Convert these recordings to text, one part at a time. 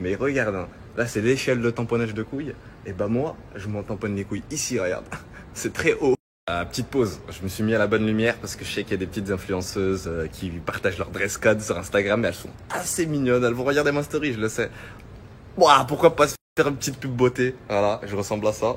Mais regarde, hein, là c'est l'échelle de tamponnage de couilles. Et bah moi, je m'en tamponne les couilles ici, regarde. C'est très haut. Petite pause, je me suis mis à la bonne lumière parce que je sais qu'il y a des petites influenceuses qui partagent leur dress code sur Instagram et elles sont assez mignonnes. Elles vont regarder ma story, je le sais. Ouah, pourquoi pas se faire une petite pub beauté. Voilà, je ressemble à ça.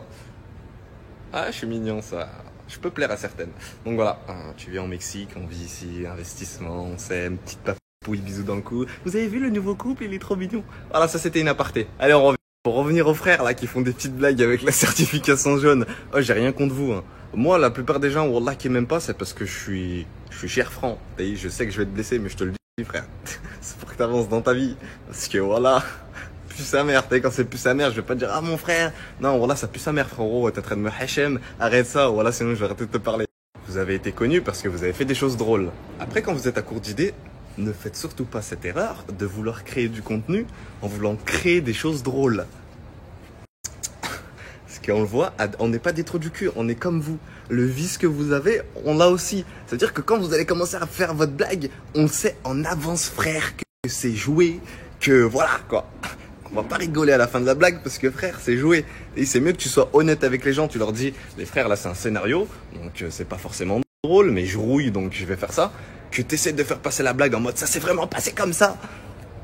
Ah, je suis mignon, ça. Je peux plaire à certaines. Donc voilà, tu viens au Mexique, on vit ici, investissement, on s'aime, petite papouille, bisous dans le cou. Vous avez vu le nouveau couple, il est trop mignon. Voilà, ça c'était une aparté. Allez, on revient. Pour revenir aux frères là qui font des petites blagues avec la certification jaune. Oh, j'ai rien contre vous. Hein. Moi, la plupart des gens, wallah, qui m'aiment pas, c'est parce que je suis cher franc. Je sais que je vais te blesser, mais je te le dis, frère. C'est pour que t'avances dans ta vie. Parce que voilà. Pue sa mère, quand c'est pue sa mère, je vais pas te dire, ah mon frère, non, voilà, ça pue sa mère, frérot, t'es en train de me hachem, arrête ça, voilà, sinon je vais arrêter de te parler. Vous avez été connu parce que vous avez fait des choses drôles. Après, quand vous êtes à court d'idées, ne faites surtout pas cette erreur de vouloir créer du contenu en voulant créer des choses drôles. Parce qu'on le voit, on n'est pas des trous du cul, on est comme vous. Le vice que vous avez, on l'a aussi. C'est-à-dire que quand vous allez commencer à faire votre blague, on le sait en avance, frère, que c'est joué, que voilà, quoi. On va pas rigoler à la fin de la blague parce que frère, c'est joué. Et c'est mieux que tu sois honnête avec les gens. Tu leur dis, les frères, là, c'est un scénario. Donc, c'est pas forcément drôle, mais je rouille, donc je vais faire ça. Que t'essaies de faire passer la blague en mode, ça s'est vraiment passé comme ça.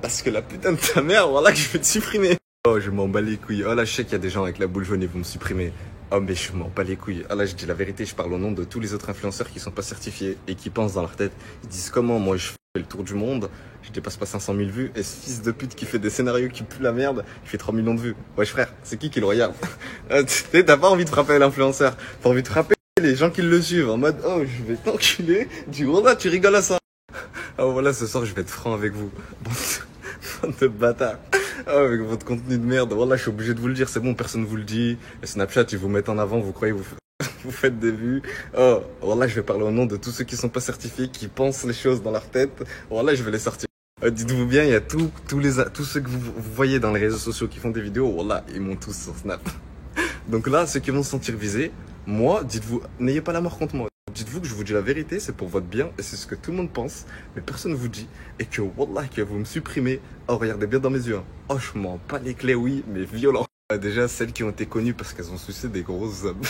Parce que la putain de ta mère, voilà que je vais te supprimer. Oh, je m'en bats les couilles. Oh là, je sais qu'il y a des gens avec la boule jaune, ils vont me supprimer. Oh, mais je m'en bats les couilles. Ah là, je dis la vérité, je parle au nom de tous les autres influenceurs qui sont pas certifiés et qui pensent dans leur tête. Ils disent comment moi je fais le tour du monde, je dépasse pas 500 000 vues et ce fils de pute qui fait des scénarios qui puent la merde, il fait 3 millions de vues. Wesh frère, c'est qui le regarde? T'as pas envie de frapper l'influenceur, t'as envie de frapper les gens qui le suivent en mode oh je vais t'enculer. Du gros là, tu rigoles à ça. Oh voilà, ce soir je vais être franc avec vous. Bande de bâtards. Oh, avec votre contenu de merde, voilà, je suis obligé de vous le dire, c'est bon, personne vous le dit. Et Snapchat, ils vous mettent en avant, vous croyez, vous faites des vues. Oh, voilà, je vais parler au nom de tous ceux qui sont pas certifiés, qui pensent les choses dans leur tête. Voilà, je vais les sortir. Dites-vous bien, il y a tous ceux que vous voyez dans les réseaux sociaux qui font des vidéos, voilà, ils m'ont tous sur Snap. Donc là, ceux qui vont se sentir visés, moi, dites-vous, n'ayez pas la mort contre moi. Dites-vous que je vous dis la vérité, c'est pour votre bien et c'est ce que tout le monde pense, mais personne ne vous dit. Et que wallah, que vous me supprimez. Oh, regardez bien dans mes yeux. Hein. Oh, je m'en pas les clés, oui, mais violent. Déjà, celles qui ont été connues parce qu'elles ont sucé des grosses hommes.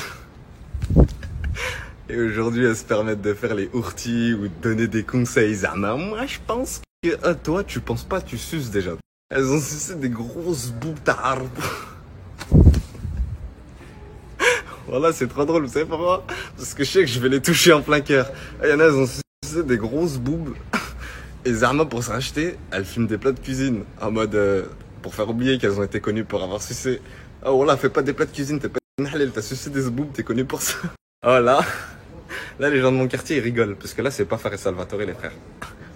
Et aujourd'hui, elles se permettent de faire les ourtis ou de donner des conseils. Zama, moi, je pense que toi, tu penses pas, tu suces déjà. Elles ont sucé des grosses boules d'arbre. Voilà, c'est trop drôle, vous savez pourquoi? Parce que je sais que je vais les toucher en plein cœur. Il y en a, elles ont sucé des grosses boubes. Et Zarma, pour se racheter, elle filme des plats de cuisine. En mode, pour faire oublier qu'elles ont été connues pour avoir sucé. Oh voilà, fais pas des plats de cuisine, t'es pas une halal, t'as sucé des boubes, t'es connu pour ça. Oh là, les gens de mon quartier, ils rigolent. Parce que là, c'est pas Fares Salvatore, les frères.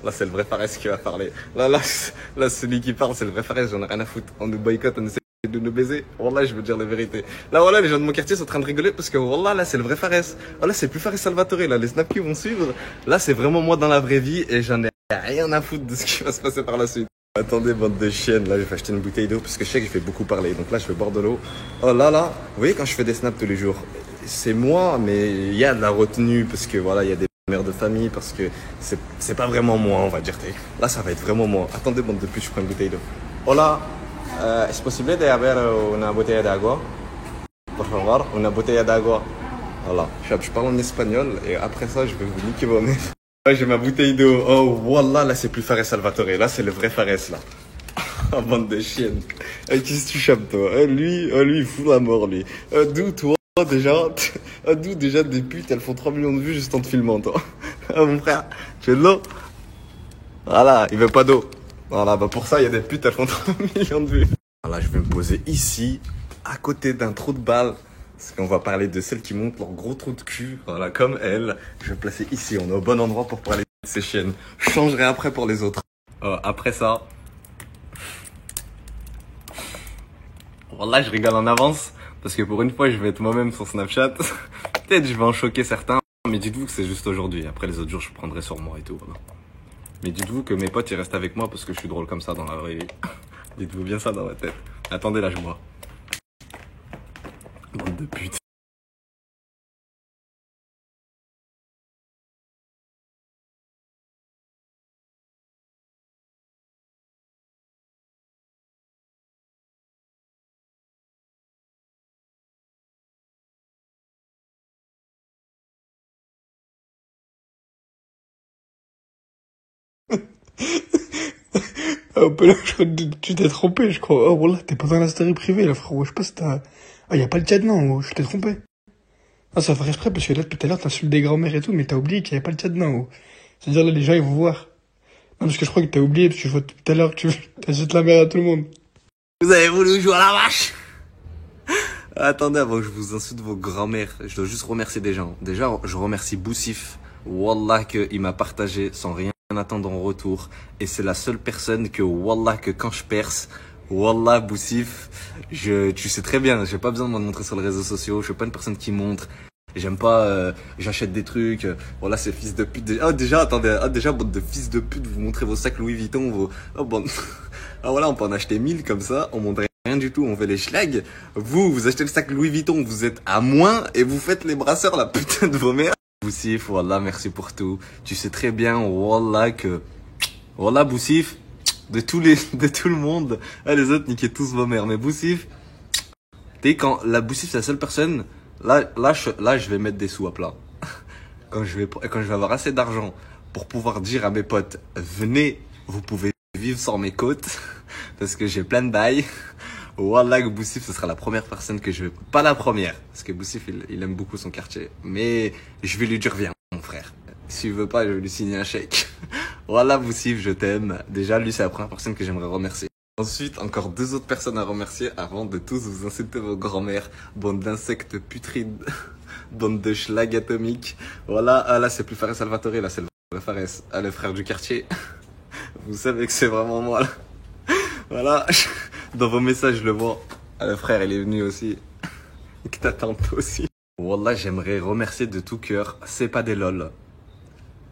Là, c'est le vrai Fares qui va parler. Là, celui qui parle, c'est le vrai Fares, j'en ai rien à foutre. On nous boycotte, on essaie de nous baiser. Wallah, je veux dire la vérité. Là, voilà, les gens de mon quartier sont en train de rigoler parce que, wallah, là, c'est le vrai Fares. Oh, là, c'est plus Fares Salvatore, là, les snaps qui vont suivre. Là, c'est vraiment moi dans la vraie vie et j'en ai rien à foutre de ce qui va se passer par la suite. Attendez, bande de chiennes, là, je vais acheter une bouteille d'eau parce que je sais que je vais beaucoup parler. Donc là, je vais boire de l'eau. Oh là, vous voyez, quand je fais des snaps tous les jours, c'est moi, mais il y a de la retenue parce que, voilà, il y a des mères de famille parce que c'est pas vraiment moi, on va dire. Là, ça va être vraiment moi. Attendez, bande de pute, je prends une bouteille d'eau. Hola. ¿Es posible de haber una botella de agua? Por favor, una botella d'agua. Voilà, je parle en espagnol et après ça, je vais vous niquer vos nez. Ouais, j'ai ma bouteille d'eau. Oh, voilà, là, c'est plus Fares Salvatore. Là, c'est le vrai Fares, là. Oh, bande de chiennes. Qu'est-ce que tu chapes, toi? Lui, il fout la mort, lui. D'où, toi, déjà? D'où, déjà, des putes, elles font 3 millions de vues juste en te filmant, toi. Mon frère, tu veux de l'eau? Voilà, il veut pas d'eau. Voilà, bah pour ça, il y a des putes, elles font 3 millions de vues. Voilà, je vais me poser ici, à côté d'un trou de balle. Parce qu'on va parler de celles qui montent leur gros trou de cul. Voilà, comme elle. Je vais me placer ici, on est au bon endroit pour parler de ces chiennes. Je changerai après pour les autres. Après ça... Voilà, je rigole en avance. Parce que pour une fois, je vais être moi-même sur Snapchat. Peut-être je vais en choquer certains. Mais dites-vous que c'est juste aujourd'hui. Après les autres jours, je prendrai sur moi et tout. Voilà. Mais dites-vous que mes potes, ils restent avec moi parce que je suis drôle comme ça dans la vraie vie. Dites-vous bien ça dans la tête. Attendez, là, je vois. Bande de putes. Ah, bah là, je crois que tu t'es trompé, je crois. Oh, voilà, t'es pas dans la story privée, là, frérot. Je sais pas si t'as... Ah, y a pas le chat, non, oh, je t'ai trompé. Ah, ça va faire exprès, parce que là, depuis tout à l'heure, t'insultes des grands-mères et tout, mais t'as oublié qu'il y avait pas le chat, non, oh. C'est-à-dire, là, les gens, ils vont voir. Non, parce que je crois que t'as oublié, parce que je vois depuis tout à l'heure que tu t'insultes la mère à tout le monde. Vous avez voulu jouer à la vache? Attendez, avant que je vous insulte vos grands-mères, je dois juste remercier des gens. Déjà, je remercie Boussif. Wallah qu'il m'a partagé sans rien attendre en retour. Et c'est la seule personne que, Wallah, que quand je perce, Wallah, Boussif, tu sais très bien, j'ai pas besoin de me montrer sur les réseaux sociaux, je suis pas une personne qui montre. J'aime pas, j'achète des trucs, voilà, ces fils de pute. Ah, déjà, attendez, déjà, bande de fils de pute, vous montrez vos sacs Louis Vuitton, oh, bande, ah, voilà, on peut en acheter 1000 comme ça, on montre rien du tout, on fait les schlags. Vous achetez le sac Louis Vuitton, vous êtes à moins, et vous faites les brasseurs, la putain de vos mères. Boussif, Wallah, merci pour tout. Tu sais très bien, Wallah, que, Wallah, Boussif, de tout le monde, ah, les autres, niquez tous vos mères, mais Boussif, t'es quand la Boussif, c'est la seule personne. Là, je vais mettre des sous à plat. Quand je vais avoir assez d'argent pour pouvoir dire à mes potes, venez, vous pouvez vivre sans mes côtes, parce que j'ai plein de bails. Wallah, Boussif, ce sera la première personne que je vais, pas la première, parce que Boussif, il aime beaucoup son quartier, mais je vais lui dire, viens, mon frère. S'il veut pas, je vais lui signer un chèque. Wallah, Boussif, je t'aime. Déjà, lui, c'est la première personne que j'aimerais remercier. Ensuite, encore 2 autres personnes à remercier avant de tous vous insulter vos grands-mères. Bande d'insectes putrides. Bande de schlag atomiques. Voilà, ah là c'est plus Fares Salvatore, là c'est le vrai Fares. Ah, le frère du quartier. Vous savez que c'est vraiment moi là. Voilà, dans vos messages je le vois. Ah, le frère il est venu aussi. Et que t'attends toi aussi. Wallah, j'aimerais remercier de tout cœur. C'est pas des lol.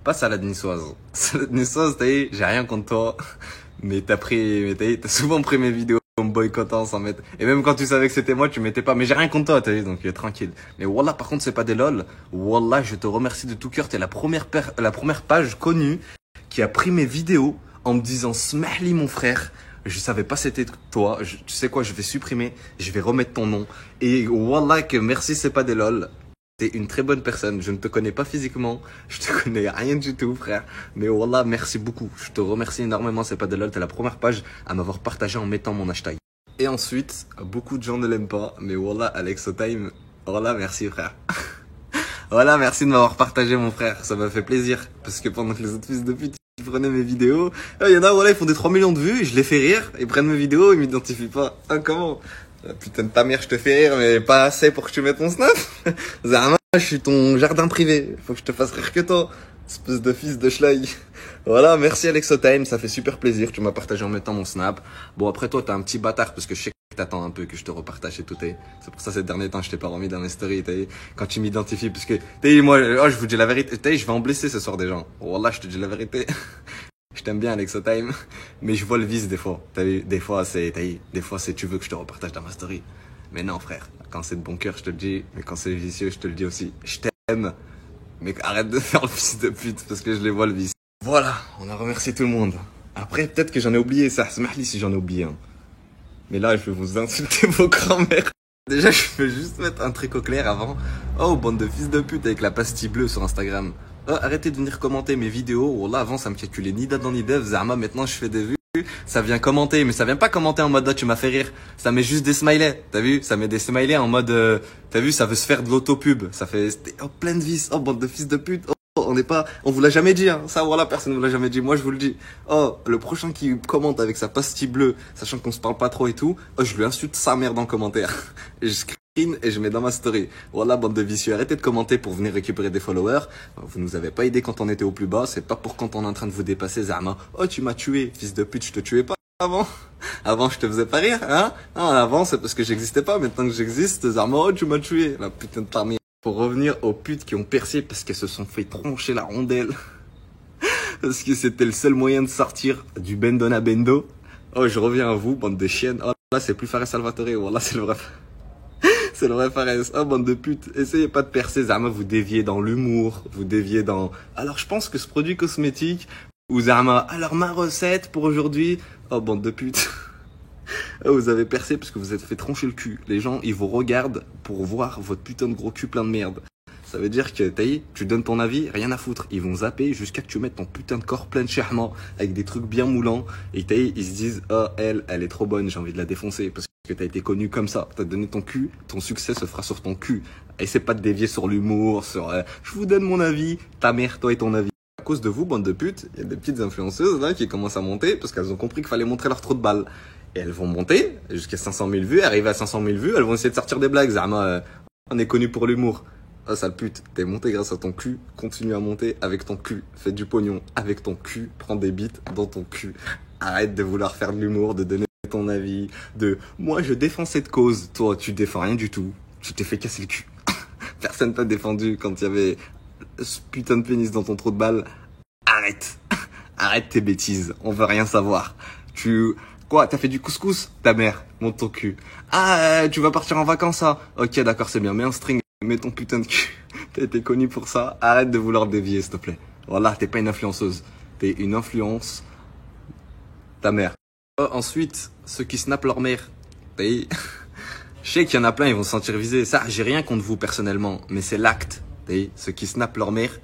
Pas Salade Niçoise. Salade Niçoise, t'as dit, j'ai rien contre toi. Mais t'as souvent pris mes vidéos en me boycottant sans mettre. Et même quand tu savais que c'était moi, tu mettais pas. Mais j'ai rien contre toi, t'as vu, donc tranquille. Mais Wallah, par contre, c'est pas des lol. Wallah, je te remercie de tout cœur. T'es la première page connue qui a pris mes vidéos en me disant Smahli, mon frère. Je savais pas c'était toi. Tu sais quoi, je vais supprimer. Je vais remettre ton nom. Et Wallah, que merci, c'est pas des lol. T'es une très bonne personne, je ne te connais pas physiquement, je te connais rien du tout frère, mais wallah merci beaucoup, je te remercie énormément, c'est pas de lol, t'es la première page à m'avoir partagé en mettant mon hashtag. Et ensuite, beaucoup de gens ne l'aiment pas, mais wallah Alexotime, wallah merci frère. Voilà, merci de m'avoir partagé mon frère, ça m'a fait plaisir, parce que pendant que les autres fils de pute ils prenaient mes vidéos, il y en a voilà ils font des 3 millions de vues, je les fais rire, ils prennent mes vidéos, ils m'identifient pas, ah comment? Putain de ta mère, je te fais rire, mais pas assez pour que tu mettes mon snap. Zama, je suis ton jardin privé. Faut que je te fasse rire que toi. Espèce de fils de schlag. Voilà, merci Alexotime, ça fait super plaisir. Tu m'as partagé en mettant mon snap. Bon, après toi, t'es un petit bâtard parce que je sais que t'attends un peu que je te repartage et tout. C'est pour ça ces derniers temps, je t'ai pas remis dans mes stories. Quand tu m'identifies, parce que, moi, oh, je vous dis la vérité. Je vais en blesser ce soir des gens. Wallah, je te dis la vérité. Je t'aime bien Alexotime, mais je vois le vice des fois. T'as vu, des fois c'est tu veux que je te repartage dans ma story. Mais non frère, quand c'est de bon cœur je te le dis, mais quand c'est vicieux je te le dis aussi. Je t'aime, mais arrête de faire le fils de pute parce que je les vois le vice. Voilà, on a remercié tout le monde. Après peut-être que j'en ai oublié ça, smahli si j'en ai oublié un. Mais là je vais vous insulter vos grands-mères. Déjà je vais juste mettre un truc au clair avant. Oh bande de fils de pute avec la pastille bleue sur Instagram. Arrêtez de venir commenter mes vidéos. Oh là, avant, ça me calculait ni date ni dev. Zama, maintenant, je fais des vues. Ça vient commenter, mais ça vient pas commenter en mode, oh, tu m'as fait rire. Ça met juste des smileys. T'as vu? Ça met des smileys en mode, t'as vu? Ça veut se faire de l'autopub. Ça fait, oh, plein de vis. Oh, bande de fils de pute. Oh, on vous l'a jamais dit, hein. Ça, voilà, personne vous l'a jamais dit. Moi, je vous le dis. Oh, le prochain qui commente avec sa pastille bleue, sachant qu'on se parle pas trop et tout, oh, je lui insulte sa mère dans le commentaire. Et je et je mets dans ma story. Voilà, bande de vicieux, arrêtez de commenter pour venir récupérer des followers. Vous nous avez pas aidé quand on était au plus bas, c'est pas pour quand on est en train de vous dépasser, Zama. Oh, tu m'as tué, fils de pute, je te tuais pas avant. Avant, je te faisais pas rire, hein? Non, avant, c'est parce que j'existais pas, maintenant que j'existe, Zama, oh, tu m'as tué, la putain de ta mère. Pour revenir aux putes qui ont percé parce qu'elles se sont fait troncher la rondelle. Parce que c'était le seul moyen de sortir du Bendona Bendo. Oh, je reviens à vous, bande de chiennes. Oh, là, c'est plus Fares Salvatore, voilà, c'est le vrai. C'est le vrai Fares. Oh, bande de putes. Essayez pas de percer, Zama, vous déviez dans l'humour, vous déviez dans... Alors, je pense que ce produit cosmétique, ou Zama, alors ma recette pour aujourd'hui... Oh, bande de putes. Oh, vous avez percé parce que vous êtes fait troncher le cul. Les gens, ils vous regardent pour voir votre putain de gros cul plein de merde. Ça veut dire que tu donnes ton avis, rien à foutre. Ils vont zapper jusqu'à que tu mettes ton putain de corps plein de charmant, avec des trucs bien moulants. Et ils se disent, oh, elle est trop bonne, j'ai envie de la défoncer. Parce que t'as été connu comme ça. T'as donné ton cul, ton succès se fera sur ton cul. Essaie pas de dévier sur l'humour, sur je vous donne mon avis, ta mère, toi et ton avis. À cause de vous, bande de putes, il y a des petites influenceuses là qui commencent à monter parce qu'elles ont compris qu'il fallait montrer leur trou de balle. Et elles vont monter jusqu'à 500 000 vues, arriver à 500 000 vues, elles vont essayer de sortir des blagues. Zama, on est connu pour l'humour. Ah, sale pute, t'es monté grâce à ton cul, continue à monter avec ton cul, fais du pognon avec ton cul, prends des bites dans ton cul. Arrête de vouloir faire de l'humour, de donner ton avis, moi je défends cette cause, toi tu défends rien du tout, tu t'es fait casser le cul. Personne t'a défendu quand il y avait ce putain de pénis dans ton trou de balle. Arrête, arrête tes bêtises, on veut rien savoir. Quoi, t'as fait du couscous? Ta mère, monte ton cul. Ah, tu vas partir en vacances, ça? Ok, d'accord, c'est bien, mets un string, mets ton putain de cul. T'as été connu pour ça, arrête de vouloir dévier, s'il te plaît. Voilà, t'es pas une influenceuse, t'es une influence. Ta mère. Ensuite, ceux qui snappent leur mère. Je sais qu'il y en a plein, ils vont se sentir visés. Ça, j'ai rien contre vous personnellement, mais c'est l'acte. Ceux qui snappent leur mère,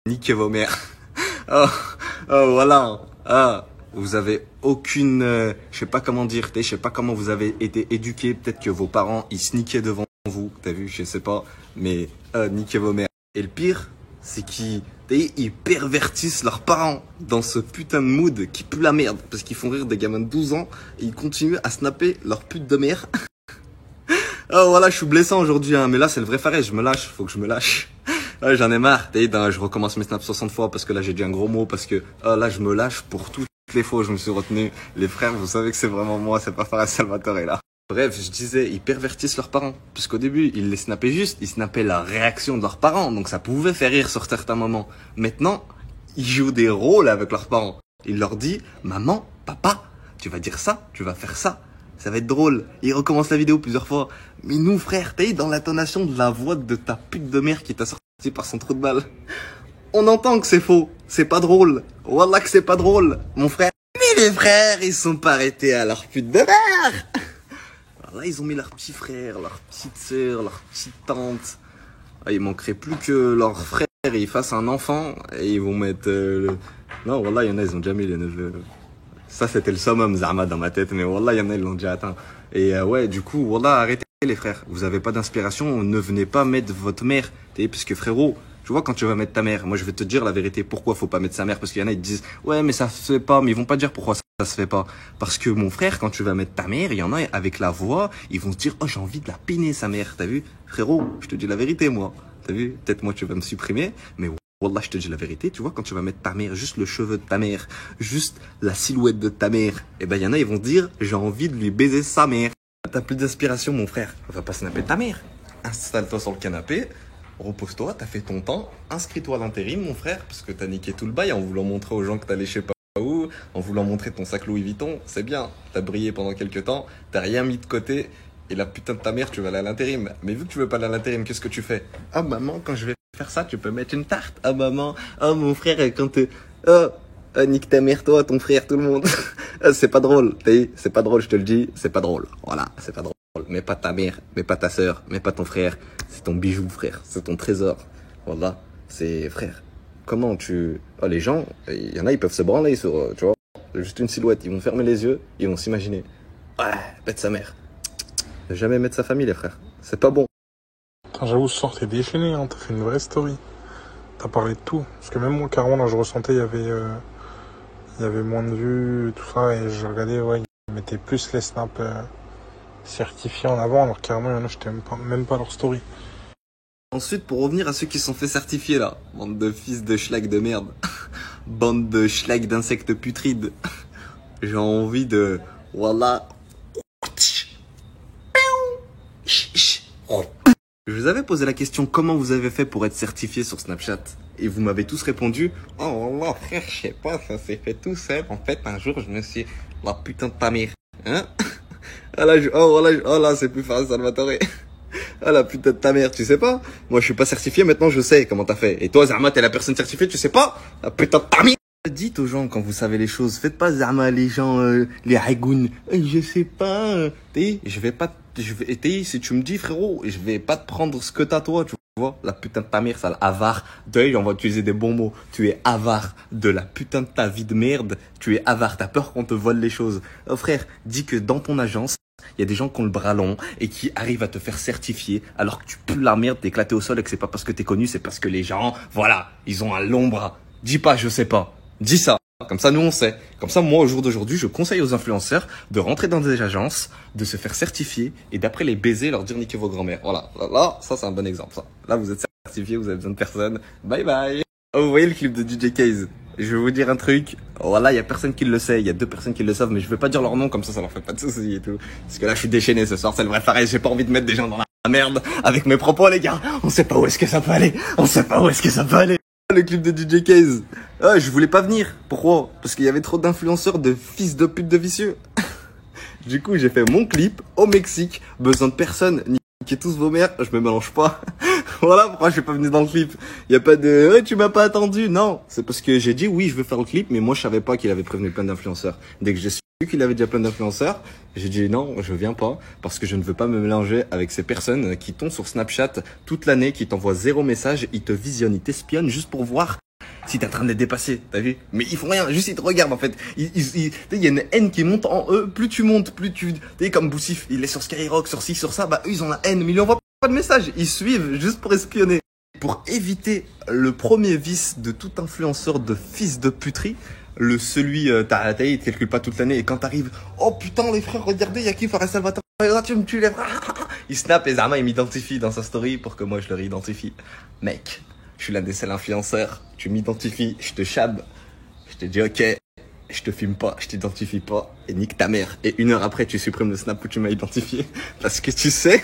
niquez vos mères. Oh, voilà. Vous avez aucune, je sais pas comment dire, je sais pas comment vous avez été éduqués. Peut-être que vos parents, ils sneakaient devant vous. T'as vu, je sais pas. Mais, niquez vos mères. Et le pire, c'est qu'ils pervertissent leurs parents dans ce putain de mood qui pue la merde. Parce qu'ils font rire des gamins de 12 ans et ils continuent à snapper leur pute de mère. Oh voilà, je suis blessant aujourd'hui, hein, mais là c'est le vrai faré, je me lâche, faut que je me lâche. Ouais, j'en ai marre, je recommence mes snaps 60 fois parce que là j'ai dit un gros mot, parce que là je me lâche pour toutes les fois où je me suis retenu. Les frères, vous savez que c'est vraiment moi, c'est pas Farah Salvatore là. Bref, je disais, ils pervertissent leurs parents. Puisqu'au début, ils les snappaient juste, ils snappaient la réaction de leurs parents, donc ça pouvait faire rire sur certains moments. Maintenant, ils jouent des rôles avec leurs parents. Ils leur disent, maman, papa, tu vas dire ça, tu vas faire ça. Ça va être drôle. Ils recommencent la vidéo plusieurs fois. Mais nous, frère, t'es dans l'intonation de la voix de ta pute de mère qui t'a sorti par son trou de balle. On entend que c'est faux. C'est pas drôle. Wallah que c'est pas drôle, mon frère. Mais les frères, ils sont pas arrêtés à leur pute de mère. Alors là, ils ont mis leur petit frère, leur petite sœur, leur petite tante. Ah, il manquerait plus que leur frère, ils fassent un enfant et ils vont mettre Non, wallah, il y en a, ils ont déjà mis les neveux. Ça, c'était le summum, Zama, dans ma tête, mais wallah, il y en a, ils l'ont déjà atteint. Et ouais, du coup, wallah, arrêtez les frères. Vous avez pas d'inspiration, ne venez pas mettre votre mère. Parce que frérot, tu vois, quand tu vas mettre ta mère, moi je vais te dire la vérité, pourquoi faut pas mettre sa mère, parce qu'il y en a, ils te disent, ouais, mais ça se fait pas, mais ils vont pas dire pourquoi ça se fait pas. Parce que mon frère, quand tu vas mettre ta mère, il y en a, avec la voix, ils vont se dire, oh, j'ai envie de la peiner, sa mère, t'as vu? Frérot, je te dis la vérité, moi. T'as vu? Peut-être moi, tu vas me supprimer, mais wallah, je te dis la vérité, tu vois, quand tu vas mettre ta mère, juste le cheveu de ta mère, juste la silhouette de ta mère, et ben, il y en a, ils vont se dire, j'ai envie de lui baiser sa mère. T'as plus d'inspiration, mon frère. Va pas snapper ta mère. Installe-toi sur le canapé, repose-toi, t'as fait ton temps, inscris-toi à l'intérim, mon frère, parce que t'as niqué tout le bail en voulant montrer aux gens que t'allais je sais pas où, en voulant montrer ton sac Louis Vuitton, c'est bien, t'as brillé pendant quelques temps, t'as rien mis de côté, et la putain de ta mère, tu vas aller à l'intérim. Mais vu que tu veux pas aller à l'intérim, qu'est-ce que tu fais? Ah maman, quand je vais faire ça, tu peux mettre une tarte. Ah maman, ah mon frère, quand nique ta mère, toi, ton frère, tout le monde. C'est pas drôle, c'est pas drôle, je te le dis, c'est pas drôle. Voilà, c'est pas drôle. Mais pas ta mère, mais pas ta sœur, mais pas ton frère. C'est ton bijou, frère. C'est ton trésor. Voilà, c'est frère. Comment tu... Oh, les gens, il y en a, ils peuvent se branler sur, tu vois, juste une silhouette. Ils vont fermer les yeux, ils vont s'imaginer. Ouais, pète sa mère. Ne jamais mettre sa famille, les frères. C'est pas bon. Putain, j'avoue, ce soir, t'es déchaîné, hein. T'as fait une vraie story. T'as parlé de tout. Parce que même moi, carrément, là, je ressentais, il y avait moins de vues, tout ça, et je regardais, ouais, ils mettaient plus les snaps certifiés en avant, alors carrément, il y en a, j'étais même pas leur story. Ensuite, pour revenir à ceux qui sont fait certifier, là, bande de fils de schlag de merde, bande de schlag d'insectes putrides, j'ai envie de... Voilà. Je vous avais posé la question comment vous avez fait pour être certifié sur Snapchat et vous m'avez tous répondu oh là frère je sais pas ça s'est fait tout seul en fait un jour je me suis la putain de ta mère hein oh là c'est plus facile Salvatore ah la putain de ta mère tu sais pas moi je suis pas certifié maintenant je sais comment t'as fait et toi Zama t'es la personne certifiée tu sais pas la putain de ta mère. Dites aux gens quand vous savez les choses, faites pas Zama les gens les hagounes. Je sais pas, si tu me dis frérot, je vais pas te prendre ce que t'as toi, tu vois, la putain de ta mère, sale avare. D'ailleurs, on va utiliser des bons mots. Tu es avare de la putain de ta vie de merde. Tu es avare, t'as peur qu'on te vole les choses. Oh frère, dis que dans ton agence, il y a des gens qui ont le bras long et qui arrivent à te faire certifier alors que tu pues la merde, t'es éclaté au sol et que c'est pas parce que t'es connu, c'est parce que les gens, voilà, ils ont un long bras. Dis pas, je sais pas. Dis ça. Comme ça, nous, on sait. Comme ça, moi, au jour d'aujourd'hui, je conseille aux influenceurs de rentrer dans des agences, de se faire certifier et d'après les baiser, leur dire niquez vos grand-mères. Voilà. Là, ça, c'est un bon exemple, ça. Là, vous êtes certifié, vous avez besoin de personne. Bye bye. Oh, vous voyez le clip de DJ Case? Je vais vous dire un truc. Voilà, il y a personne qui le sait. Il y a 2 personnes qui le savent, mais je vais pas dire leur nom, comme ça leur fait pas de soucis et tout. Parce que là, je suis déchaîné ce soir, c'est le vrai pareil. J'ai pas envie de mettre des gens dans la merde avec mes propos, les gars. On sait pas où est-ce que ça peut aller. On sait pas où est-ce que ça peut aller. Le clip de DJ Case. Ah, je voulais pas venir. Pourquoi? Parce qu'il y avait trop d'influenceurs de fils de pute de vicieux. Du coup, j'ai fait mon clip au Mexique. Besoin de personne. Niquez tous vos mères. Je me mélange pas. Voilà pourquoi je suis pas venu dans le clip. Il y a pas de ouais, tu m'as pas attendu. Non, c'est parce que j'ai dit oui, je veux faire le clip, mais moi je savais pas qu'il avait prévenu plein d'influenceurs. Dès que j'ai su qu'il avait déjà plein d'influenceurs, j'ai dit non, je viens pas parce que je ne veux pas me mélanger avec ces personnes qui tombent sur Snapchat toute l'année, qui t'envoient 0 message, ils te visionnent, ils t'espionnent juste pour voir si t'es en train de les dépasser, t'as vu? Mais ils font rien, juste ils te regardent en fait. Il y a une haine qui monte en eux. Plus tu montes, plus tu... T'es comme Boussif, il est sur Skyrock, sur ci, sur ça, bah eux ils ont la haine, mais ils lui envoient pas de message. Ils suivent juste pour espionner. Pour éviter le premier vice de tout influenceur de fils de puterie, celui, t'as il te calcule pas toute l'année et quand t'arrives, oh putain les frères, regardez, y'a qui Fares Salvatore, tu me tues les frères. Il snap et Zama il m'identifie dans sa story pour que moi je le réidentifie. Mec, je suis l'un des seuls influenceurs, tu m'identifies, je te chab, je te dis ok, je te filme pas, je t'identifie pas, et nique ta mère. Et 1 heure après, tu supprimes le snap où tu m'as identifié. Parce que tu sais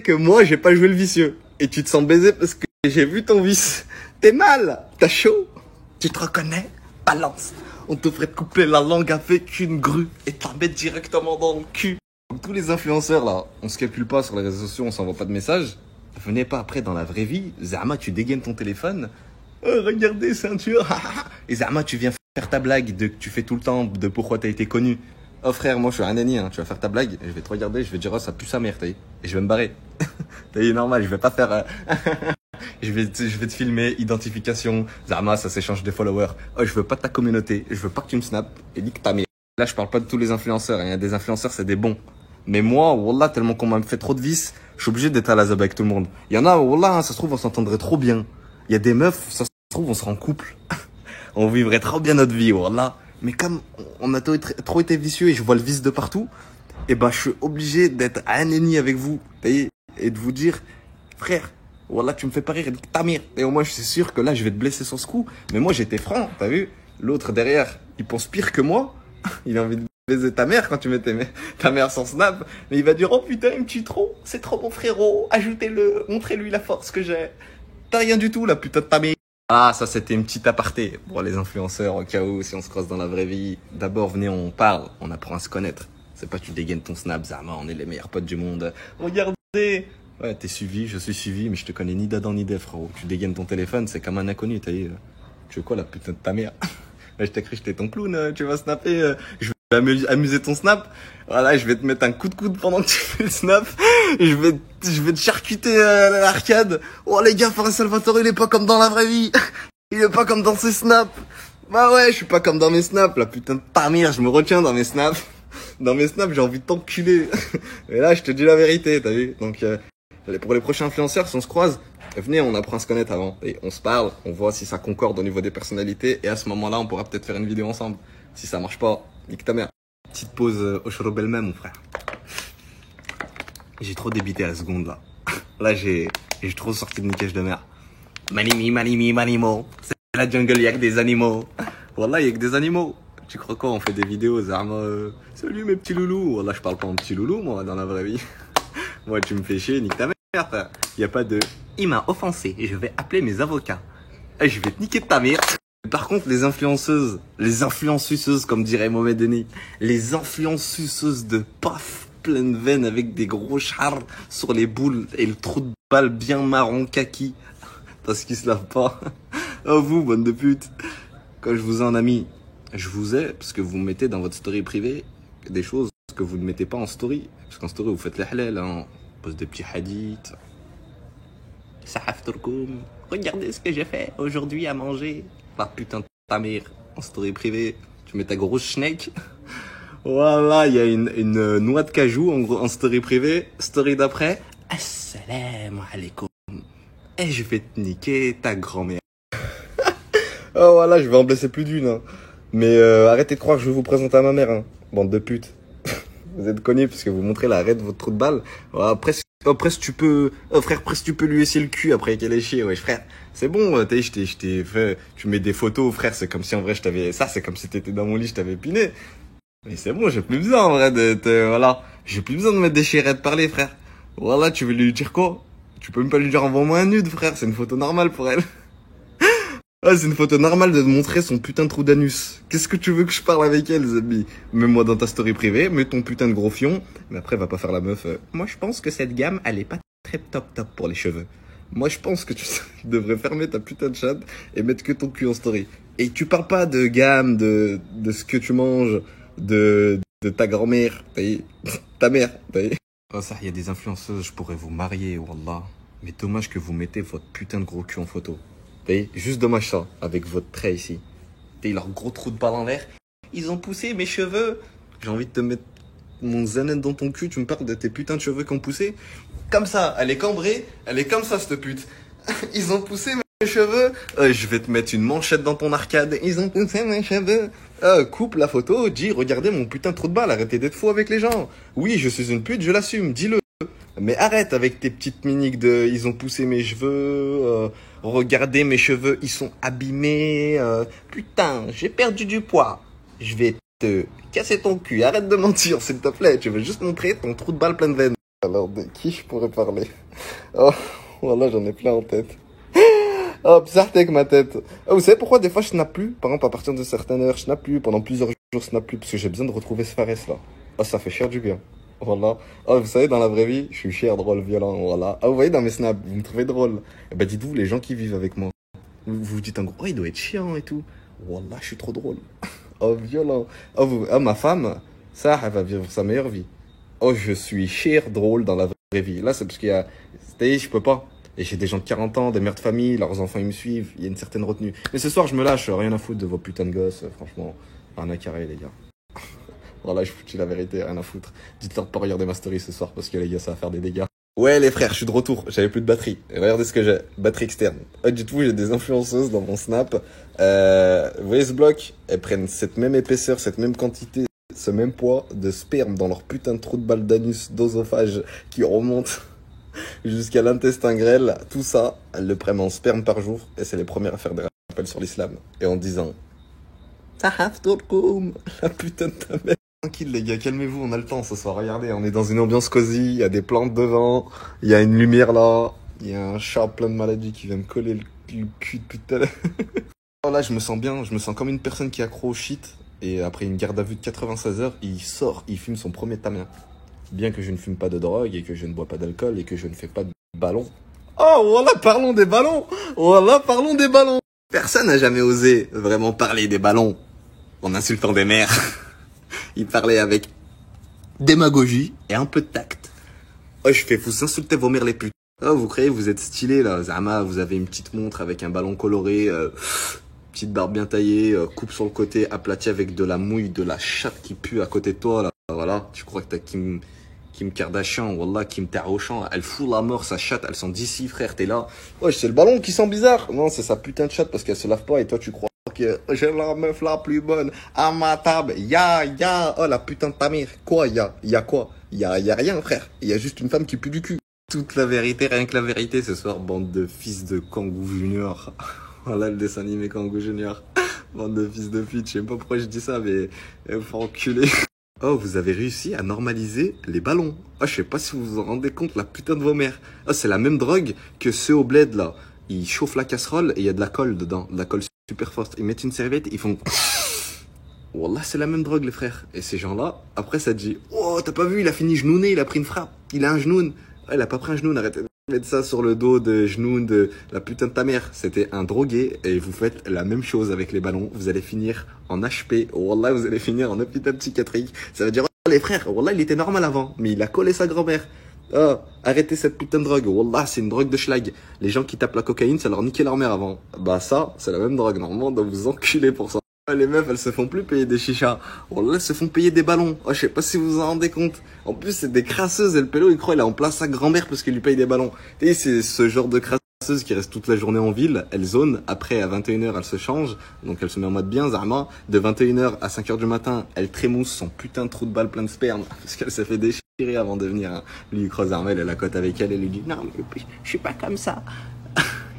que moi, j'ai pas joué le vicieux. Et tu te sens baisé parce que j'ai vu ton vice. T'es mal, t'as chaud, tu te reconnais, balance. On te ferait te couper la langue avec une grue et t'en mettre directement dans le cul. Donc, tous les influenceurs là, on se calcule pas sur les réseaux sociaux, on s'envoie pas de messages. Venez pas après dans la vraie vie. Zama, tu dégaines ton téléphone. Oh, regardez, ceinture. Et Zama, tu viens faire ta blague que tu fais tout le temps de pourquoi t'as été connu. Oh frère, moi je suis un nani, hein. Tu vas faire ta blague, et je vais te regarder, je vais te dire oh ça pue sa mère, t'as vu. Et je vais me barrer. T'as vu, normal, je vais pas faire... je vais te filmer, identification. Zama, ça s'échange des followers. Oh, je veux pas ta communauté, je veux pas que tu me snaps, et nique ta mère. Là, je parle pas de tous les influenceurs, il y a des influenceurs, c'est des bons. Mais moi, wallah, tellement qu'on m'a fait trop de vices, je suis obligé d'être à la zab avec tout le monde. Il y en a, wallah, ça se trouve, on s'entendrait trop bien. Il y a des meufs, ça se trouve, on serait en couple. On vivrait trop bien notre vie, wallah. Mais comme on a trop été vicieux et je vois le vice de partout, et ben je suis obligé d'être un ennemi avec vous, et de vous dire, frère, wallah, tu me fais pas rire, nique ta mère. Et au moins, je suis sûr que là, je vais te blesser sur ce coup. Mais moi, j'étais franc, t'as vu? L'autre derrière, il pense pire que moi. Il a envie de baiser ta mère quand tu mets ta mère sans snap. Mais il va dire, oh putain, il me tue trop. C'est trop mon frérot. Ajoutez-le. Montrez-lui la force que j'ai. T'as rien du tout, la putain de ta mère. Ah, ça, c'était une petite aparté pour les influenceurs au cas où, si on se croise dans la vraie vie. D'abord, venez, on parle. On apprend à se connaître. C'est pas tu dégaines ton snap, Zama, on est les meilleurs potes du monde. Regardez. Ouais, t'es suivi, je suis suivi, mais je te connais ni d'Adam ni d'Ève, frérot. Tu dégaines ton téléphone, c'est comme un inconnu, t'as vu. Tu veux quoi, la putain de ta mère? Je t'ai cru, j'étais ton clown, tu vas snapper, je vais amuser ton snap. Voilà, je vais te mettre un coup de coude pendant que tu fais le snap. Je vais te charcuter à l'arcade. Oh les gars, Fares Salvatore, il est pas comme dans la vraie vie. Il est pas comme dans ses snaps. Bah ouais, je suis pas comme dans mes snaps, la putain de ta mère, je me retiens dans mes snaps. Dans mes snaps, j'ai envie de t'enculer. Et là, je te dis la vérité, t'as vu. Donc, pour les prochains influenceurs, si on se croise, venez, on apprend à se connaître avant. Et on se parle, on voit si ça concorde au niveau des personnalités. Et à ce moment-là, on pourra peut-être faire une vidéo ensemble. Si ça marche pas, nique ta mère. Petite pause au Chorobel même, mon frère. J'ai trop débité à la seconde, là. Là, j'ai trop sorti de niquage de mer. Manimo. C'est la jungle, y'a que des animaux. Wallah, y'a que des animaux. Tu crois quoi, on fait des vidéos, Zarma, salut mes petits loulous. Wallah, je parle pas en petit loulou, moi, dans la vraie vie. Moi, tu me fais chier, nique ta mère, frère. Y a pas de... Il m'a offensé et je vais appeler mes avocats. Et je vais te niquer de ta mère. Par contre, les influenceuses, comme dirait Mohamed Denis, les influenceuses de paf, pleine veine avec des gros chars sur les boules et le trou de balle bien marron kaki. Parce qu'ils se lavent pas. Oh vous, bande de putes. Quand je vous ai un ami, je vous ai parce que vous mettez dans votre story privée des choses que vous ne mettez pas en story. Parce qu'en story, vous faites les halal, hein. On pose des petits hadiths. Sahaf Turkoum, regardez ce que j'ai fait aujourd'hui à manger. La putain de ta mère, en story privée, tu mets ta grosse schneck. Voilà, il y a une noix de cajou en story privée. Story d'après, assalamu alaikum. Et je vais te niquer ta grand-mère. Oh voilà, je vais en blesser plus d'une. Hein. Mais arrêtez de croire que je vais vous présenter à ma mère, hein. Bande de putes. Vous êtes connus parce que vous montrez l'arrêt de votre trou de balle. Voilà, presque tu peux, frère, presque tu peux lui laisser le cul après qu'elle ait chié, wesh frère. C'est bon, je t'ai fait, tu mets des photos, frère, c'est comme si en vrai je t'avais, ça c'est comme si t'étais dans mon lit, je t'avais piné. Mais c'est bon, j'ai plus besoin en vrai voilà, j'ai plus besoin de me déchirer de parler, frère. Voilà, tu veux lui dire quoi? Tu peux même pas lui dire envoie-moi un nude, frère, c'est une photo normale pour elle. Ah, c'est une photo normale de montrer son putain de trou d'anus. Qu'est-ce que tu veux que je parle avec elle, Zabi? Mets-moi dans ta story privée, mets ton putain de gros fion. Mais après, va pas faire la meuf. Moi, je pense que cette gamme, elle est pas très top pour les cheveux. Moi, je pense que tu devrais fermer ta putain de chatte et mettre que ton cul en story. Et tu parles pas de gamme, de ce que tu manges, de ta grand-mère, ta mère, Oh, ça, il y a des influenceuses, je pourrais vous marier, wallah. Mais dommage que vous mettez votre putain de gros cul en photo. Juste dommage ça, avec votre trait ici. Leur gros trou de balle en l'air. Ils ont poussé mes cheveux. J'ai envie de te mettre mon zanen dans ton cul. Tu me parles de tes putains de cheveux qui ont poussé. Comme ça, elle est cambrée. Elle est comme ça, cette pute. Ils ont poussé mes cheveux. Je vais te mettre une manchette dans ton arcade. Ils ont poussé mes cheveux. Coupe la photo. Dis, regardez mon putain de trou de balle. Arrêtez d'être fou avec les gens. Oui, je suis une pute, je l'assume. Dis-le. Mais arrête avec tes petites miniques de ils ont poussé mes cheveux, regardez mes cheveux, ils sont abîmés, putain, j'ai perdu du poids. Je vais te casser ton cul, arrête de mentir s'il te plaît, tu veux juste montrer ton trou de balle plein de veines. Alors de qui je pourrais parler? Oh, voilà, j'en ai plein en tête. Oh, bizarre avec ma tête. Oh, vous savez pourquoi des fois je snap plus? Par exemple, à partir de certaines heures, je snap plus, pendant plusieurs jours, je snap plus, parce que j'ai besoin de retrouver ce Fares là. Oh, ça fait cher du bien. Voilà. Oh, vous savez, dans la vraie vie, je suis cher, drôle, violent, voilà. Ah, vous voyez dans mes snaps, vous me trouvez drôle. Eh ben, dites-vous, les gens qui vivent avec moi, vous vous dites en gros, oh, il doit être chiant et tout. Voilà, je suis trop drôle. Oh, violent. Oh, ma femme, ça, elle va vivre sa meilleure vie. Oh, je suis cher, drôle dans la vraie vie. Là, c'est parce qu'il y a, c'est-à-dire, je peux pas. Et j'ai des gens de 40 ans, des mères de famille, leurs enfants, ils me suivent, il y a une certaine retenue. Mais ce soir, je me lâche, rien à foutre de vos putains de gosses, franchement. Rien à carrer, les gars. Voilà, je vous dis la vérité, rien à foutre. Dites-leur de pas regarder ma story ce soir parce que les gars, ça va faire des dégâts. Ouais, les frères, je suis de retour. J'avais plus de batterie. Et regardez ce que j'ai. Batterie externe. Dites-vous, j'ai des influenceuses dans mon snap. Vous voyez ce bloc? Elles prennent cette même épaisseur, cette même quantité, ce même poids de sperme dans leur putain de trou de balle d'anus, d'osophage qui remonte jusqu'à l'intestin grêle. Tout ça, elles le prennent en sperme par jour. Et c'est les premières à faire des rappels sur l'islam. Et en disant Sahaf Turkoum, la putain de ta mère. Tranquille les gars, calmez-vous, on a le temps ce soir, regardez, on est dans une ambiance cosy, il y a des plantes devant, il y a une lumière là, il y a un chat plein de maladies qui vient me coller le cul depuis tout à l'heure. Oh là, je me sens bien, je me sens comme une personne qui est accro au shit, et après une garde à vue de 96 heures, il sort, il fume son premier tamien. Bien que je ne fume pas de drogue, et que je ne bois pas d'alcool, et que je ne fais pas de ballon. Oh voilà, parlons des ballons. Voilà, parlons des ballons. Personne n'a jamais osé vraiment parler des ballons en insultant des mères. Il parlait avec démagogie et un peu de tact. Oh, je fais, vous insultez vos mères les putes. Oh, vous croyez, vous êtes stylé là, Zama, vous avez une petite montre avec un ballon coloré, petite barbe bien taillée, coupe sur le côté, aplatie avec de la mouille, de la chatte qui pue à côté de toi là. Voilà, tu crois que t'as Kim Kardashian, wallah, Kim Kardashian, elle fout la mort, sa chatte, elle sent d'ici frère, t'es là. Ouais, c'est le ballon qui sent bizarre. Non, c'est sa putain de chatte parce qu'elle se lave pas et toi tu crois que j'ai la meuf la plus bonne à ma table. Ya, oh la putain de ta mère. Quoi, ya quoi? Y a rien, frère. Il y a juste une femme qui pue du cul. Toute la vérité, rien que la vérité ce soir, bande de fils de Kangoo Junior. Voilà le dessin animé Kangoo Junior. Bande de fils de pute, je sais pas pourquoi je dis ça, mais faut enculer. Oh, vous avez réussi à normaliser les ballons. Oh, je sais pas si vous vous en rendez compte, la putain de vos mères. Oh, c'est la même drogue que ceux au bled là. Ils chauffent la casserole et il y a de la colle dedans, de la colle super forte. Ils mettent une serviette, ils font... Wallah, c'est la même drogue, les frères. Et ces gens-là, après, ça te dit, oh, t'as pas vu, il a fini genouné, il a pris une frappe. Il a un genoun. Ouais, il a pas pris un genoun, arrêtez de mettre ça sur le dos de genoun de la putain de ta mère. C'était un drogué et vous faites la même chose avec les ballons. Vous allez finir en HP. Wallah, vous allez finir en hôpital psychiatrique. Ça veut dire, oh, les frères, Wallah, il était normal avant, mais il a collé sa grand-mère. Ah, arrêtez cette putain de drogue. Wallah, c'est une drogue de schlag. Les gens qui tapent la cocaïne, ça leur niquait leur mère avant. Bah ça, c'est la même drogue. Normalement, on doit vous enculer pour ça. Les meufs, elles se font plus payer des chichas. Wallah, elles se font payer des ballons. Oh, je sais pas si vous vous en rendez compte. En plus, c'est des crasseuses. Et le pélo, il croit, il a en place sa grand-mère parce qu'il lui paye des ballons. Tu sais, c'est ce genre de crasseuse qui reste toute la journée en ville. Elle zone. Après, à 21h, elle se change. Donc, elle se met en mode bien, Zarma. De 21h à 5h du matin, elle trémousse son putain de trou de balle plein de sperme. Parce qu'elle s'est fait déchirer avant de venir. Hein. Lui, il croise Zarma, elle a la cote avec elle. Elle lui dit, non, mais je suis pas comme ça.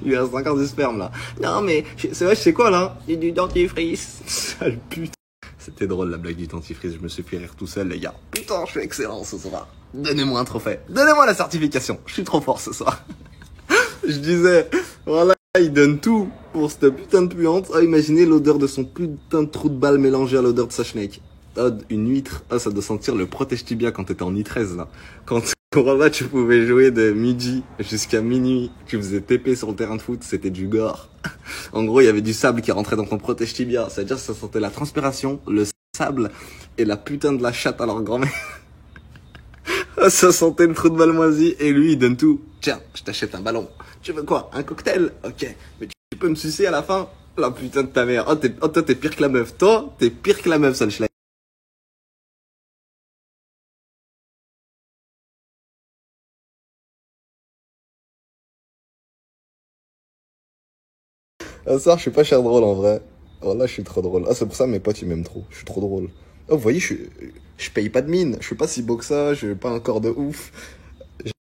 Il lui reste encore du sperme là. Non mais, c'est vrai, je sais quoi là? Il y a du dentifrice. Sale pute. C'était drôle la blague du dentifrice, je me suis fait rire tout seul les gars. Putain, je suis excellent ce soir. Donnez-moi un trophée. Donnez-moi la certification. Je suis trop fort ce soir. Je disais, voilà, il donne tout pour cette putain de puante. Ah, imaginez l'odeur de son putain de trou de balle mélangé à l'odeur de sa schneck. Ah, une huître. Ah, ça doit sentir le protège tibia quand t'étais en I13 là. Quand là, tu pouvais jouer de midi jusqu'à minuit. Tu faisais TP sur le terrain de foot, c'était du gore. En gros, il y avait du sable qui rentrait dans ton protège tibia. C'est-à-dire que ça sentait la transpiration, le sable et la putain de la chatte à leur grand-mère. Ça sentait le trou de balle moisi et lui, il donne tout. Tiens, je t'achète un ballon. Tu veux quoi? Un cocktail? Ok. Mais tu peux me sucer à la fin? La putain de ta mère. Oh, toi, t'es pire que la meuf. Toi, t'es pire que la meuf, sale schlag. Ah, ça, je suis pas cher drôle en vrai. Oh là, je suis trop drôle. Ah, c'est pour ça mes potes ils m'aiment trop. Je suis trop drôle. Oh, vous voyez, je paye pas de mine. Je suis pas si beau que ça. Je pas un corps de ouf.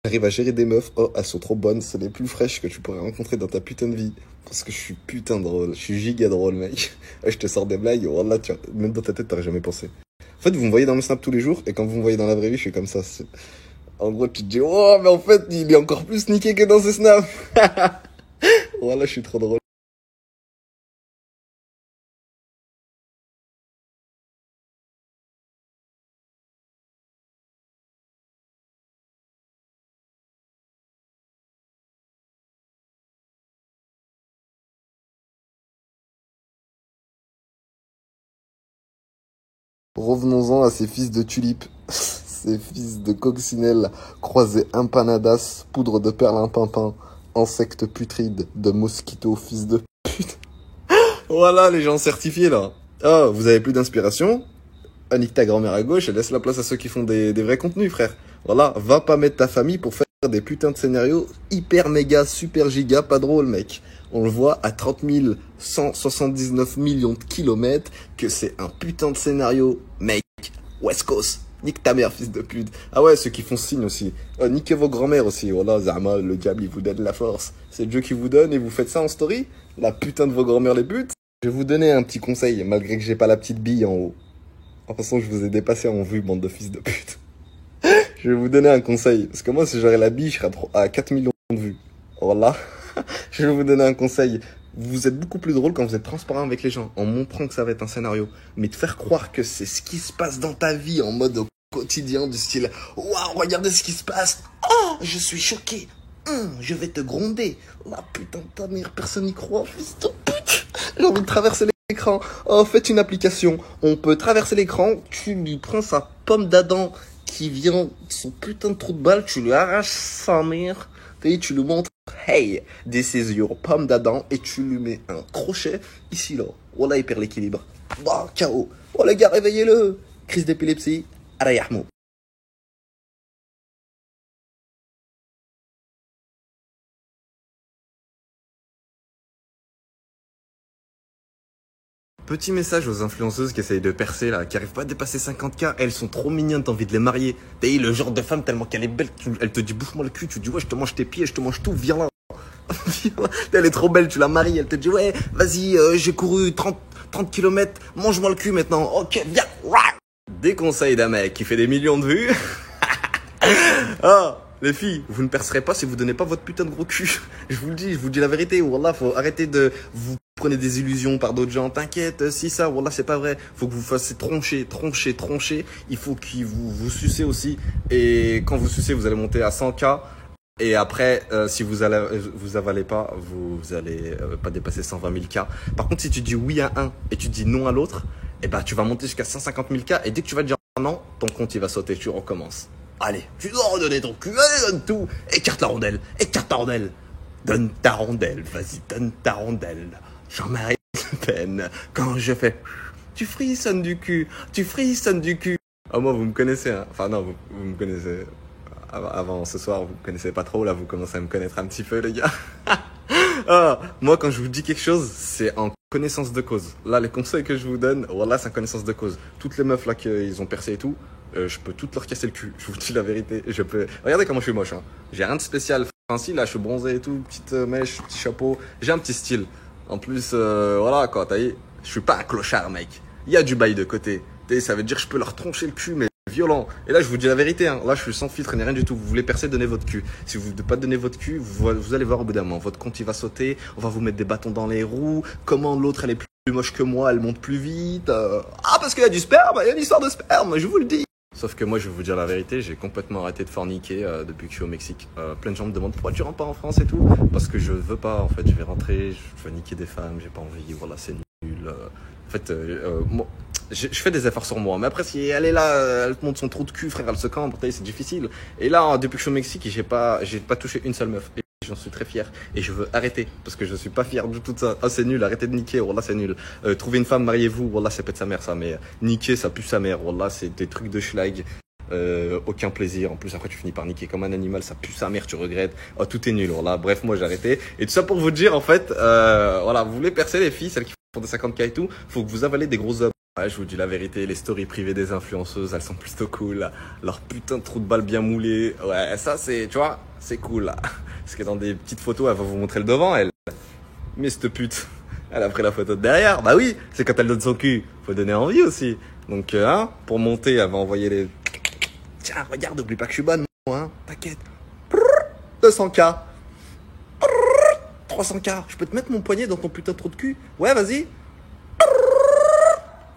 J'arrive à gérer des meufs. Oh, elles sont trop bonnes. C'est les plus fraîches que tu pourrais rencontrer dans ta putain de vie. Parce que je suis putain drôle. Je suis giga drôle, mec. Je te sors des blagues. Oh là, tu vois, même dans ta tête, t'aurais jamais pensé. En fait, vous me voyez dans mes snaps tous les jours. Et quand vous me voyez dans la vraie vie, je suis comme ça. En gros, tu te dis, oh, mais en fait, il est encore plus niqué que dans ses snaps. Oh là, je suis trop drôle. Revenons-en à ces fils de tulipes, ces fils de coccinelle, croisés empanadas, poudre de perlimpinpin, insectes putrides, de mosquitos, fils de pute. Voilà les gens certifiés là. Ah, vous avez plus d'inspiration? Ah, nique ta grand-mère à gauche et laisse la place à ceux qui font des vrais contenus, frère. Voilà, va pas mettre ta famille pour faire des putains de scénarios hyper méga super giga pas drôle, mec. On le voit à 30 179 millions de kilomètres que c'est un putain de scénario, mec. West Coast. Nique ta mère, fils de pute. Ah ouais, ceux qui font signe aussi. Niquez vos grand-mères aussi. Voilà, Zama, le diable, il vous donne la force. C'est Dieu qui vous donne et vous faites ça en story? La putain de vos grand-mères les putes. Je vais vous donner un petit conseil, malgré que j'ai pas la petite bille en haut. De toute façon, je vous ai dépassé en vue, bande de fils de pute. Je vais vous donner un conseil. Parce que moi, si j'aurais la bille, je serais à 4 millions de vues. Voilà. Je vais vous donner un conseil. Vous êtes beaucoup plus drôle quand vous êtes transparent avec les gens, en montrant que ça va être un scénario. Mais de faire croire que c'est ce qui se passe dans ta vie, en mode au quotidien, du style « Waouh, regardez ce qui se passe. Oh, je suis choqué. Je vais te gronder. La putain de ta mère, personne n'y croit, fils de pute. J'ai envie de traverser l'écran. Oh, faites une application. On peut traverser l'écran. Tu lui prends sa pomme d'Adam qui vient de son putain de trou de balle. Tu lui arraches sa mère. Et tu lui montres, hey, this is your pomme d'Adam. Et tu lui mets un crochet ici, là. Voilà, il perd l'équilibre. Bah, KO. Oh, les gars, réveillez-le. Crise d'épilepsie. Arayahmou. Petit message aux influenceuses qui essayent de percer là, qui arrivent pas à dépasser 50K, elles sont trop mignonnes, t'as envie de les marier. T'es le genre de femme tellement qu'elle est belle, elle te dit bouffe-moi le cul, tu dis ouais je te mange tes pieds, je te mange tout, viens là. Viens là. Elle est trop belle, tu la maries, elle te dit ouais vas-y j'ai couru 30 km, mange-moi le cul maintenant, ok viens. Des conseils d'un mec qui fait des millions de vues. Ah, les filles, vous ne percerez pas si vous donnez pas votre putain de gros cul. Je vous le dis, je vous dis la vérité. Wallah, faut arrêter de vous prenez des illusions par d'autres gens. T'inquiète, si ça, wallah, c'est pas vrai. Faut que vous fassiez troncher. Il faut qu'ils vous sucez aussi. Et quand vous sucez, vous allez monter à 100K. Et après, si vous avalez pas, vous allez pas dépasser 120 000 K. Par contre, si tu dis oui à un et tu dis non à l'autre, eh ben, tu vas monter jusqu'à 150 000 K. Et dès que tu vas dire non, ton compte, il va sauter. Tu recommences. Allez, tu dois redonner ton cul, allez, donne tout. Écarte la rondelle, écarte ta rondelle. Donne ta rondelle, vas-y, donne ta rondelle. Jean-Marie Le Pen, quand je fais... Tu frissonnes du cul, tu frissonnes du cul. Ah, moi, vous me connaissez, hein. Enfin, non, vous me connaissez. Avant ce soir, vous me connaissez pas trop, là, vous commencez à me connaître un petit peu, les gars. Ah, moi, quand je vous dis quelque chose, c'est en connaissance de cause. Là, les conseils que je vous donne, voilà, c'est en connaissance de cause. Toutes les meufs, là, qu'ils ont percé et tout, je peux toutes leur casser le cul. Je vous dis la vérité. Je peux. Regardez comment je suis moche, hein. J'ai rien de spécial. Fancy, là, je suis bronzé et tout, petite mèche, petit chapeau. J'ai un petit style. En plus, voilà, quoi, t'as vu, je suis pas un clochard, mec. Il y a du bail de côté. Ça veut dire que je peux leur troncher le cul, mais violent. Et là, je vous dis la vérité, hein. Là, je suis sans filtre, ni rien du tout. Vous voulez percer, donnez votre cul. Si vous ne pas donner votre cul, vous allez voir au bout d'un moment. Votre compte, il va sauter. On va vous mettre des bâtons dans les roues. Comment l'autre, elle est plus moche que moi, elle monte plus vite. Ah, parce qu'il y a du sperme, il y a une histoire de sperme, je vous le dis. Sauf que moi, je vais vous dire la vérité, j'ai complètement arrêté de forniquer depuis que je suis au Mexique. Plein de gens me demandent pourquoi tu rentres pas en France et tout. Parce que je veux pas, en fait. Je vais rentrer, je veux niquer des femmes, j'ai pas envie. Voilà, c'est nul. En fait, moi, je fais des efforts sur moi. Mais après, si elle est là, elle te montre son trou de cul, frère, elle se cambre, c'est difficile. Et là, depuis que je suis au Mexique, j'ai pas touché une seule meuf. Et j'en suis très fier. Et je veux arrêter. Parce que je suis pas fier du tout de ça. Ah, c'est nul, arrêtez de niquer. Wallah, c'est nul. Trouver une femme, mariez-vous. Wallah, ça pète sa mère, ça. Mais niquer, ça pue sa mère. Wallah, c'est des trucs de schlag. Aucun plaisir. En plus, après, tu finis par niquer comme un animal. Ça pue sa mère, tu regrettes. Oh, tout est nul. Voilà. Bref, moi, j'ai arrêté. Et tout ça pour vous dire, en fait, voilà, vous voulez percer les filles, celles qui font des 50K et tout, faut que vous avalez des gros hommes. Ouais, je vous dis la vérité, les stories privées des influenceuses, elles sont plutôt cool. Leur putain de trou de balle bien moulé. Ouais, ça, c'est, tu vois, c'est cool, là. Parce que dans des petites photos, elle va vous montrer le devant, elle. Mais cette pute, elle a pris la photo de derrière. Bah oui, c'est quand elle donne son cul. Faut donner envie aussi. Donc, hein, pour monter, elle va envoyer les... Tiens, regarde, oublie pas que je suis bonne, moi, hein. T'inquiète. 200K. 300K. Je peux te mettre mon poignet dans ton putain de trou de cul? Ouais, vas-y.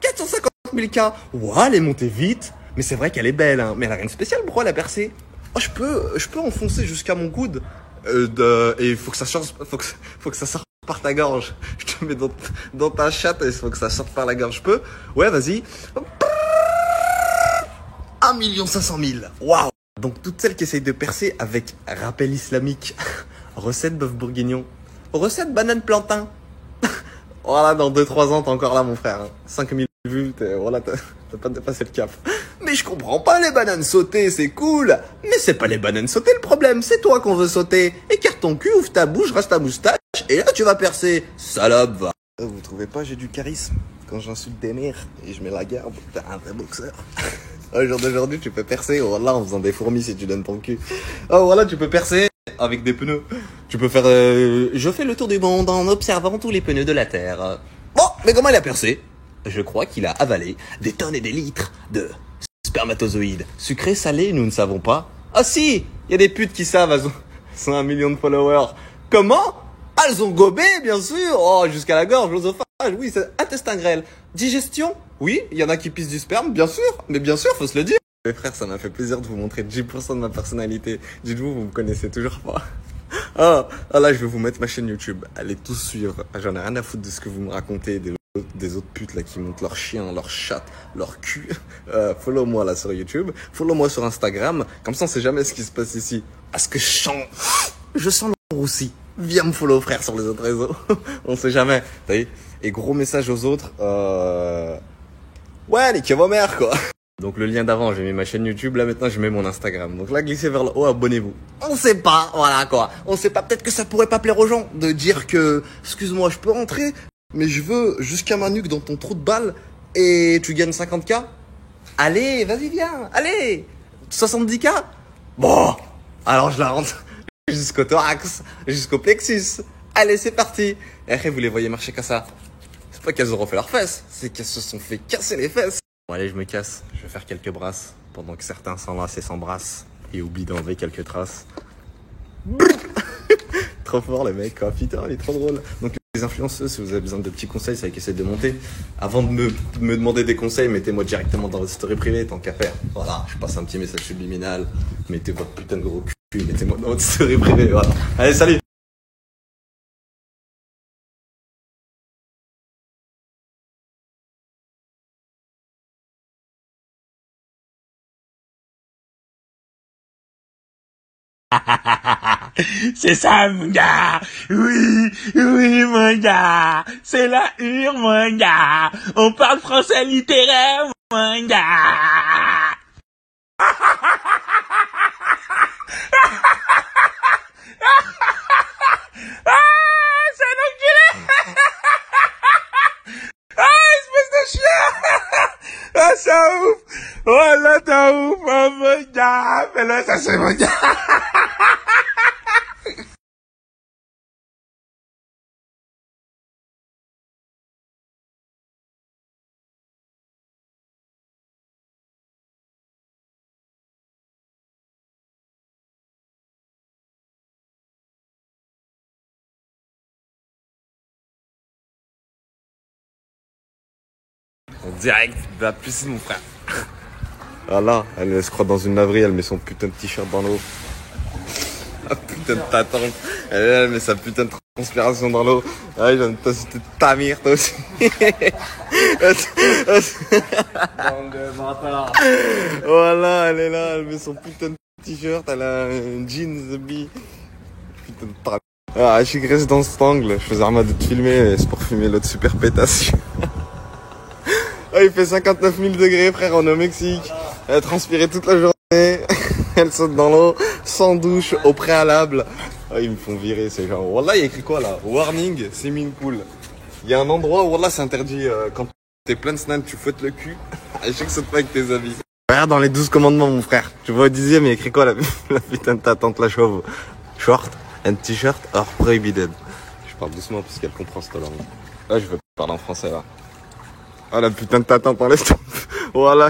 450 000 K. Ouais, elle est montée vite. Mais c'est vrai qu'elle est belle, hein. Mais elle a rien de spécial, pourquoi elle a percé? Oh, je peux enfoncer jusqu'à mon coude. Et il faut que ça sorte, faut que ça sorte par ta gorge. Je te mets dans ta chatte et il faut que ça sorte par la gorge. Je peux? Ouais, vas-y. 1 500 000. Waouh! Donc, toutes celles qui essayent de percer avec rappel islamique, recette bœuf bourguignon, recette banane plantain. Voilà, dans 2-3 ans, t'es encore là, mon frère. 5000 vues, voilà, t'as pas dépassé le cap. Mais je comprends pas les bananes sautées, c'est cool. Mais c'est pas les bananes sautées le problème, c'est toi qu'on veut sauter. Écarte ton cul, ouvre ta bouche, reste ta moustache, et là tu vas percer. Salope, va. Vous trouvez pas, j'ai du charisme quand j'insulte des mères et je mets la garde. T'es un vrai boxeur. Au jour d'aujourd'hui, tu peux percer, voilà, en faisant des fourmis si tu donnes ton cul. Oh, voilà, tu peux percer avec des pneus. Tu peux faire... Je fais le tour du monde en observant tous les pneus de la Terre. Bon, mais comment il a percé? Je crois qu'il a avalé des tonnes et des litres de spermatozoïdes. Sucrés, salés, nous ne savons pas. Ah si, il y a des putes qui savent, elles ont 1 million de followers. Comment? Elles ont gobé, bien sûr. Oh, jusqu'à la gorge, l'osophage, oui, c'est intestin grêle. Digestion? Oui, il y en a qui pissent du sperme, bien sûr. Mais bien sûr, faut se le dire. Mes frères, ça m'a fait plaisir de vous montrer 10% de ma personnalité. Dites-vous, vous me connaissez toujours pas. Ah, là, je vais vous mettre ma chaîne YouTube. Allez tous suivre. J'en ai rien à foutre de ce que vous me racontez, des autres putes là qui montent leurs chiens, leurs chattes, leur cul. Follow moi là sur YouTube. Follow moi sur Instagram. Comme ça, on sait jamais ce qui se passe ici. Parce que je sens le roussi. Viens me follow, frère, sur les autres réseaux. On sait jamais. T'as vu? Et gros message aux autres. Ouais, niquez vos mères, quoi. Donc le lien d'avant, j'ai mis ma chaîne YouTube, là maintenant je mets mon Instagram. Donc là, glissez vers le haut, abonnez-vous. On sait pas, voilà quoi. On sait pas, peut-être que ça pourrait pas plaire aux gens de dire que, excuse-moi, je peux rentrer, mais je veux jusqu'à ma nuque dans ton trou de balle et tu gagnes 50K. Allez, vas-y, viens, allez. 70K. Bon, alors je la rentre jusqu'au thorax, jusqu'au plexus. Allez, c'est parti. Et après, vous les voyez marcher comme ça. C'est pas qu'elles auront fait leurs fesses, c'est qu'elles se sont fait casser les fesses. Bon allez, je me casse, je vais faire quelques brasses, pendant que certains s'enlacent et s'embrassent, et oublient d'enlever quelques traces. Trop fort les mecs, quoi. Putain, il est trop drôle. Donc les influenceurs, si vous avez besoin de petits conseils, c'est avec essayer de monter. Avant de me demander des conseils, mettez-moi directement dans votre story privée, tant qu'à faire. Voilà, je passe un petit message subliminal, mettez votre putain de gros cul, mettez-moi dans votre story privée, voilà. Allez, salut! C'est ça, mon gars. Oui, oui, mon gars. C'est la hure, mon gars. On parle français littéraire, mon gars. Ah, c'est un enculé. Ah, espèce de chien. Ah, ça ouf. Oh là, t'as ouf, oh, mon gars. Mais là, ça c'est mon gars. En direct de la piscine, mon frère. Voilà, elle se croit dans une laverie, elle met son putain de t-shirt dans l'eau. Ah putain de ta tante. Elle met sa putain de transpiration dans l'eau. Ah oui, j'en ai c'était ta mire, toi aussi. Voilà, elle est là, elle met son putain de t-shirt, elle a un jeans, The Bee. Putain de tra... Ah, je suis resté dans cet angle, je faisais arme de te filmer, c'est pour filmer l'autre super pétasse. Ah, il fait 59 000 degrés, frère, on est au Mexique. Elle a transpiré toute la journée. Elle saute dans l'eau, sans douche, au préalable. Ah, ils me font virer, c'est genre... Wallah, il y a écrit quoi, là? Warning, swimming pool. Il y a un endroit où, wallah, c'est interdit. Quand t'es plein de snaps, tu fouettes le cul. Je sais que ça te fait avec tes habits. Regarde dans les 12 commandements, mon frère. Tu vois au 10e, il y a écrit quoi, la putain de ta tante, la chauve? Short and t-shirt are prohibited. Je parle doucement parce qu'elle comprend cette langue. Là, je veux parler en français, là. Ah, la putain de ta tante, enlève ton... Voilà,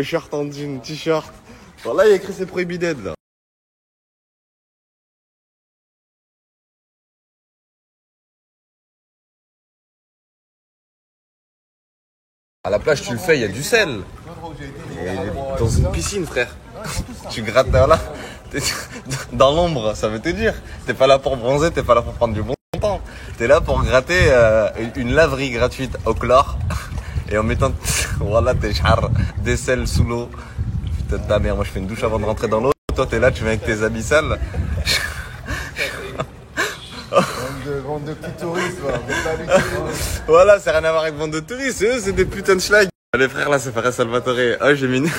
shirt en jean, t-shirt. Voilà, il y a écrit c'est prohibited, là. À la plage, tu le fais, il y a du sel. Et dans une piscine, frère. Tu grattes là. Dans l'ombre, ça veut te dire. T'es pas là pour bronzer, t'es pas là pour prendre du bon temps. T'es là pour gratter une laverie gratuite au chlore. Et en mettant, voilà, tes chars, des sels sous l'eau. Putain de ta mère, moi je fais une douche avant de rentrer dans l'eau. Toi t'es là, tu viens avec tes habits sales. Vente de petits touristes, Voilà, c'est rien à voir avec vente de touristes. Eux, c'est des putains de schlag. Les frères là, c'est Fares Salvatore. Ah, j'ai mis une...